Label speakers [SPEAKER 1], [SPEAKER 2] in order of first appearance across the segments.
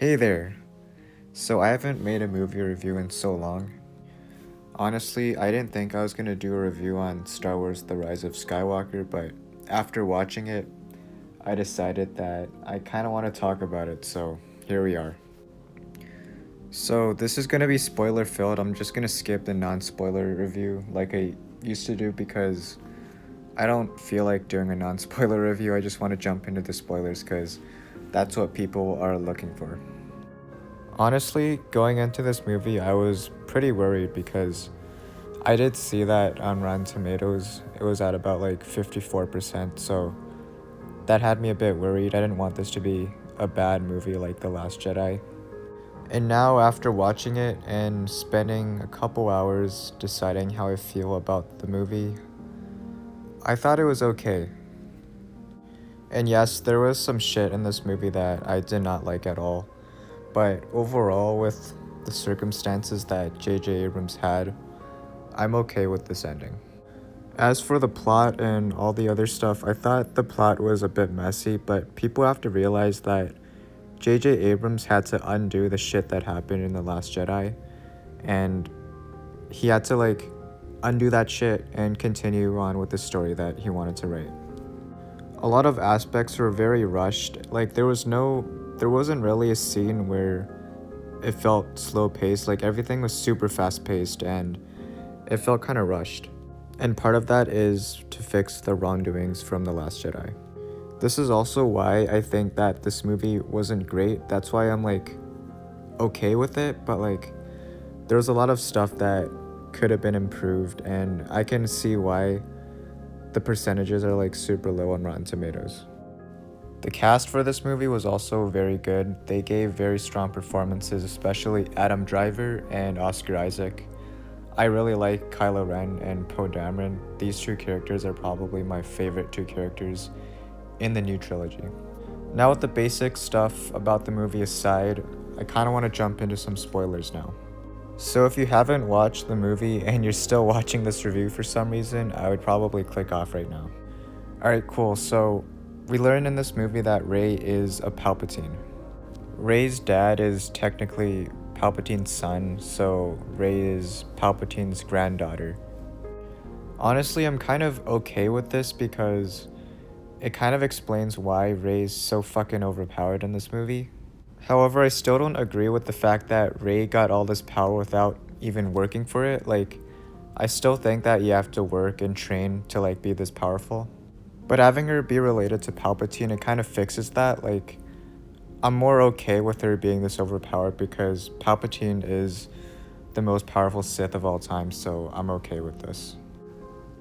[SPEAKER 1] Hey there! So I haven't made a movie review in so long. Honestly, I didn't think I was gonna do a review on Star Wars The Rise of Skywalker, but after watching it, I decided that I kinda wanna talk about it, so here we are. So this is gonna be spoiler filled. I'm just gonna skip the non-spoiler review like I used to do because I don't feel like doing a non-spoiler review. I just want to jump into the spoilers because that's what people are looking for. Honestly, going into this movie, I was pretty worried because I did see that on Rotten Tomatoes, it was at about like 54%, so that had me a bit worried. I didn't want this to be a bad movie like The Last Jedi. And now, after watching it and spending a couple hours deciding how I feel about the movie, I thought it was okay. And yes, there was some shit in this movie that I did not like at all. But overall, with the circumstances that J.J. Abrams had, I'm okay with this ending. As for the plot and all the other stuff, I thought the plot was a bit messy, but people have to realize that J.J. Abrams had to undo the shit that happened in The Last Jedi, and he had to undo that shit and continue on with the story that he wanted to write. A lot of aspects were very rushed. There wasn't really a scene where it felt slow paced. Like everything was super fast paced and it felt kind of rushed. And part of that is to fix the wrongdoings from The Last Jedi. This is also why I think that this movie wasn't great. That's why I'm okay with it, but there was a lot of stuff that could have been improved, and I can see why the percentages are super low on Rotten Tomatoes. The cast for this movie was also very good. They gave very strong performances, especially Adam Driver and Oscar Isaac. I really like Kylo Ren and Poe Dameron. These two characters are probably my favorite two characters in the new trilogy. Now, with the basic stuff about the movie aside, I kind of want to jump into some spoilers now. So if you haven't watched the movie and you're still watching this review for some reason, I would probably click off right now. Alright, cool. So we learn in this movie that Rey is a Palpatine. Rey's dad is technically Palpatine's son, so Rey is Palpatine's granddaughter. Honestly, I'm kind of okay with this because it kind of explains why Rey's so fucking overpowered in this movie. However, I still don't agree with the fact that Rey got all this power without even working for it. I still think that you have to work and train to be this powerful. But having her be related to Palpatine, it kind of fixes that. I'm more okay with her being this overpowered because Palpatine is the most powerful Sith of all time, so I'm okay with this.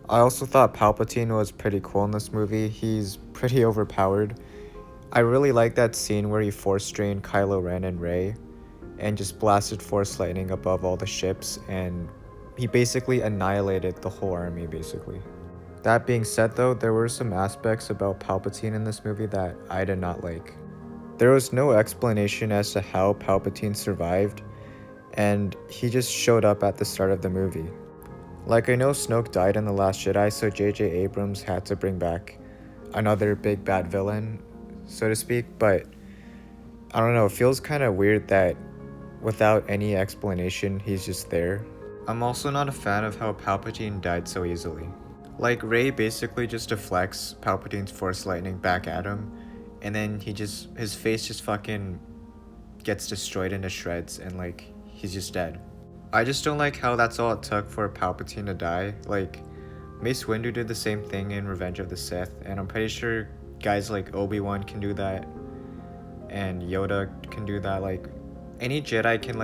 [SPEAKER 1] I also thought Palpatine was pretty cool in this movie. He's pretty overpowered. I really like that scene where he force-strained Kylo Ren and Rey and just blasted force lightning above all the ships, and he basically annihilated the whole army, basically. That being said though, there were some aspects about Palpatine in this movie that I did not like. There was no explanation as to how Palpatine survived, and he just showed up at the start of the movie. I know Snoke died in The Last Jedi, so J.J. Abrams had to bring back another big bad villain, so to speak, but I don't know, it feels kind of weird that without any explanation, he's just there. I'm also not a fan of how Palpatine died so easily. Rey basically just deflects Palpatine's force lightning back at him, and then his face just fucking gets destroyed into shreds, and he's just dead. I just don't like how that's all it took for Palpatine to die. Mace Windu did the same thing in Revenge of the Sith, and I'm pretty sure guys like Obi-Wan can do that, and Yoda can do that. Any Jedi can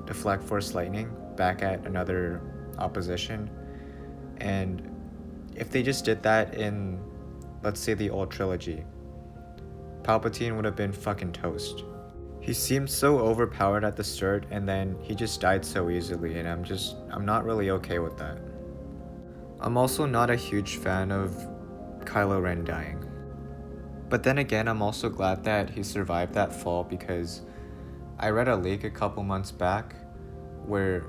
[SPEAKER 1] deflect force lightning back at another opposition, and if they just did that in, let's say, the old trilogy, Palpatine would have been fucking toast. He seemed so overpowered at the start, and then he just died so easily, and I'm not really okay with that. I'm also not a huge fan of Kylo Ren dying. But then again, I'm also glad that he survived that fall because I read a leak a couple months back where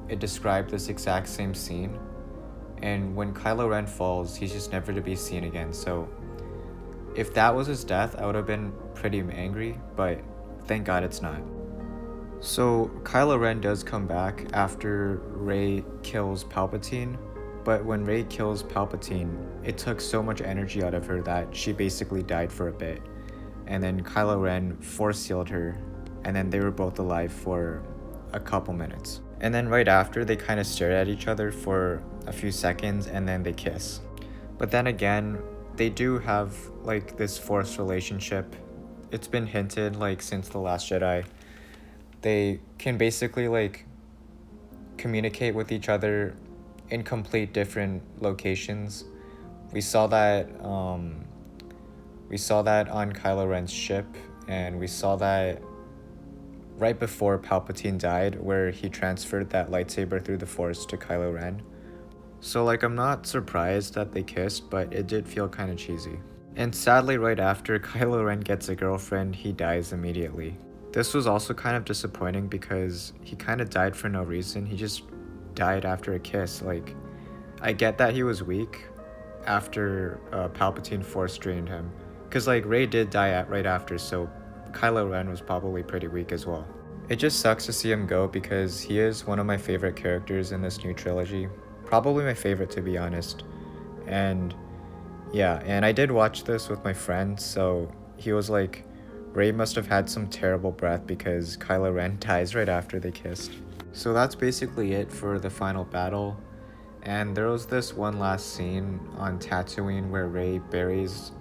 [SPEAKER 1] it described this exact same scene, and when Kylo Ren falls, he's just never to be seen again. So if that was his death, I would have been pretty angry, but thank God it's not. So Kylo Ren does come back after Rey kills Palpatine, but when Rey kills Palpatine, it took so much energy out of her that she basically died for a bit. And then Kylo Ren force sealed her, and then they were both alive for a couple minutes. And then right after, they kind of stare at each other for a few seconds, and then they kiss. But then again, they do have like this forced relationship. It's been hinted like since The Last Jedi. They can basically like communicate with each other in complete different locations. We saw that on Kylo Ren's ship, and we saw that right before Palpatine died, where he transferred that lightsaber through the Force to Kylo Ren. So like, I'm not surprised that they kissed, but it did feel kind of cheesy. And sadly, right after Kylo Ren gets a girlfriend, he dies immediately. This was also kind of disappointing because he kind of died for no reason. He just died after a kiss. Like, I get that he was weak after Palpatine force drained him, because like Rey did die right after, so Kylo Ren was probably pretty weak as well. It just sucks to see him go because he is one of my favorite characters in this new trilogy. Probably my favorite, to be honest. And yeah, and I did watch this with my friend, so he was like, Rey must have had some terrible breath because Kylo Ren dies right after they kissed. So that's basically it for the final battle. And there was this one last scene on Tatooine where Rey buries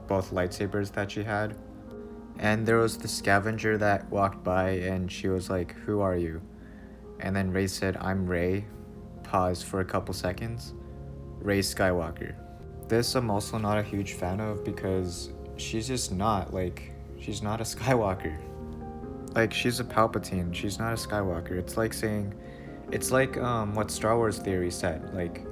[SPEAKER 1] both lightsabers that she had. And there was the scavenger that walked by, and she was like, "Who are you?" And then Rey said, "I'm Rey." Pause for a couple seconds. Rey Skywalker. This I'm also not a huge fan of because she's just not, like, she's not a Skywalker. Like, she's a Palpatine, she's not a Skywalker. It's like saying, it's like what Star Wars Theory said, like,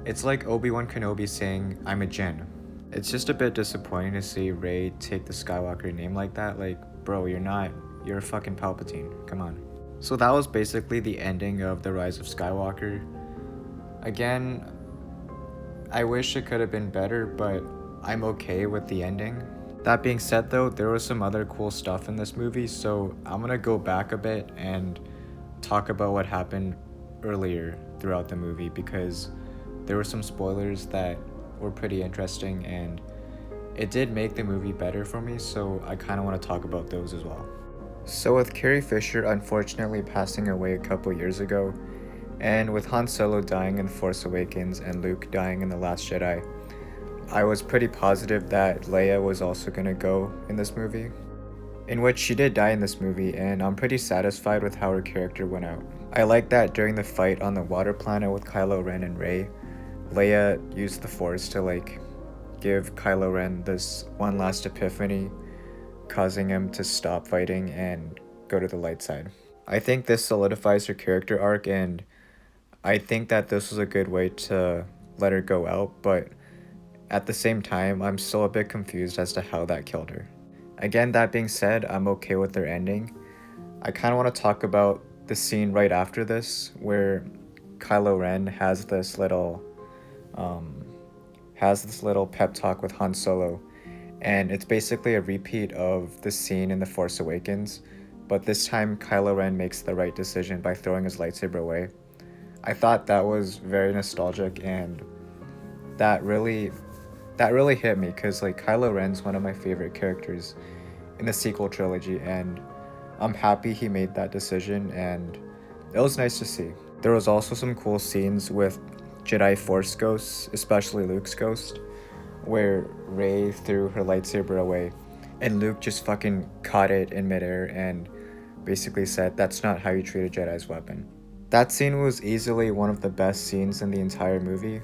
[SPEAKER 1] it's like Obi-Wan Kenobi saying, "I'm a Jinn." It's just a bit disappointing to see Rey take the Skywalker name like that. Like, bro, you're a fucking Palpatine, come on. So that was basically the ending of The Rise of Skywalker. Again, I wish it could have been better, but I'm okay with the ending. That being said though, there was some other cool stuff in this movie, so I'm gonna go back a bit and talk about what happened earlier throughout the movie, because there were some spoilers that were pretty interesting, and it did make the movie better for me, so I kind of want to talk about those as well. So with Carrie Fisher unfortunately passing away a couple years ago, and with Han Solo dying in The Force Awakens and Luke dying in The Last Jedi, I was pretty positive that Leia was also going to go in this movie, in which she did die in this movie, and I'm pretty satisfied with how her character went out. I like that during the fight on the water planet with Kylo Ren and Rey, Leia used the Force to like give Kylo Ren this one last epiphany, causing him to stop fighting and go to the light side. I think this solidifies her character arc, and I think that this was a good way to let her go out, but at the same time, I'm still a bit confused as to how that killed her. Again, that being said, I'm okay with their ending. I kind of want to talk about the scene right after this, where Kylo Ren has this little pep talk with Han Solo, and it's basically a repeat of the scene in The Force Awakens, but this time Kylo Ren makes the right decision by throwing his lightsaber away. I thought that was very nostalgic, and that really hit me, because like Kylo Ren's one of my favorite characters in the sequel trilogy, and I'm happy he made that decision, and it was nice to see. There was also some cool scenes with Jedi Force ghosts, especially Luke's ghost, where Rey threw her lightsaber away and Luke just fucking caught it in midair and basically said, "That's not how you treat a Jedi's weapon." That scene was easily one of the best scenes in the entire movie.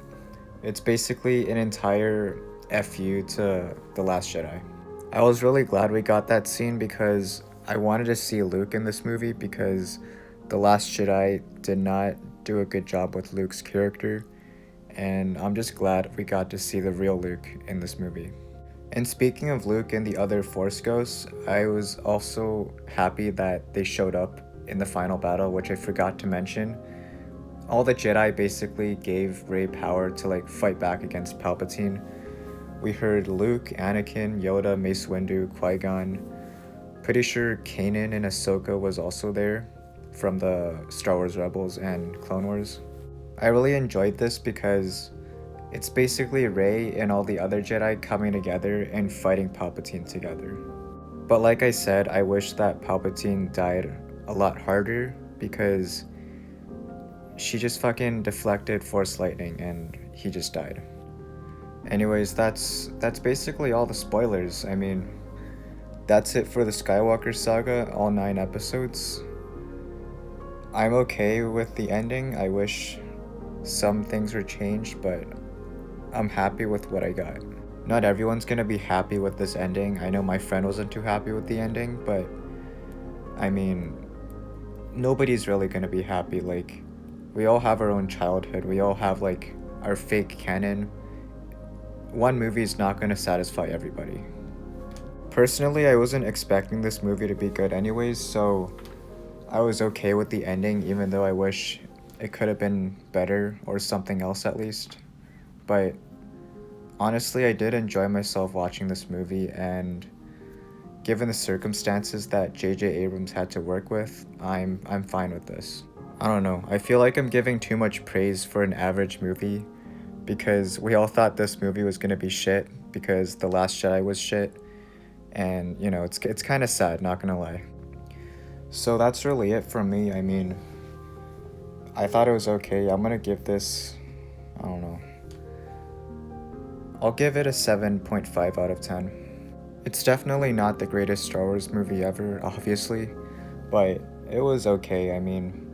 [SPEAKER 1] It's basically an entire FU to The Last Jedi. I was really glad we got that scene because I wanted to see Luke in this movie, because The Last Jedi did not do a good job with Luke's character, and I'm just glad we got to see the real Luke in this movie. And speaking of Luke and the other Force ghosts, I was also happy that they showed up in the final battle, which I forgot to mention. All the Jedi basically gave Rey power to like fight back against Palpatine. We heard Luke, Anakin, Yoda, Mace Windu, Qui-Gon, pretty sure Kanan and Ahsoka was also there from the Star Wars Rebels and Clone Wars. I really enjoyed this because it's basically Rey and all the other Jedi coming together and fighting Palpatine together. But like I said, I wish that Palpatine died a lot harder because she just fucking deflected Force Lightning and he just died. Anyways, that's basically all the spoilers. I mean, that's it for the Skywalker saga, all 9 episodes. I'm okay with the ending. I wish some things were changed, but I'm happy with what I got. Not everyone's gonna be happy with this ending. I know my friend wasn't too happy with the ending, but I mean, nobody's really gonna be happy. Like, we all have our own childhood. We all have like our fake canon. One movie's not gonna satisfy everybody. Personally, I wasn't expecting this movie to be good anyways, so I was okay with the ending, even though I wish it could have been better or something else at least. But honestly, I did enjoy myself watching this movie, and given the circumstances that J.J. Abrams had to work with, I'm fine with this. I don't know, I feel like I'm giving too much praise for an average movie because we all thought this movie was gonna be shit because The Last Jedi was shit, and you know, it's kind of sad, not gonna lie. So that's really it from me. I mean, I thought it was okay. I'm gonna give this, I don't know, I'll give it a 7.5 out of 10. It's definitely not the greatest Star Wars movie ever, obviously, but it was okay. I mean,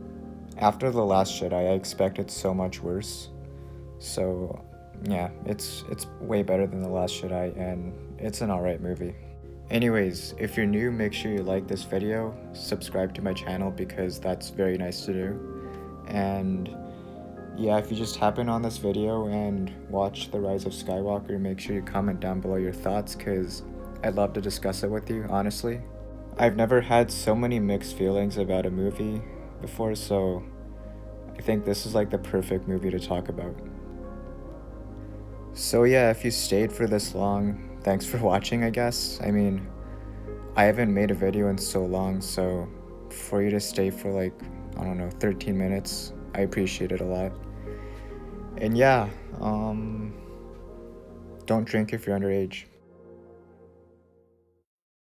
[SPEAKER 1] after The Last Jedi, I expected so much worse. So yeah, it's way better than The Last Jedi, and it's an alright movie. Anyways, if you're new, make sure you like this video, subscribe to my channel because that's very nice to do. And yeah, if you just happen on this video and watch The Rise of Skywalker, make sure you comment down below your thoughts because I'd love to discuss it with you, honestly. I've never had so many mixed feelings about a movie before, so I think this is like the perfect movie to talk about. So yeah, if you stayed for this long, thanks for watching, I guess. I mean, I haven't made a video in so long, so for you to stay for like, I don't know, 13 minutes, I appreciate it a lot. And yeah, don't drink if you're underage.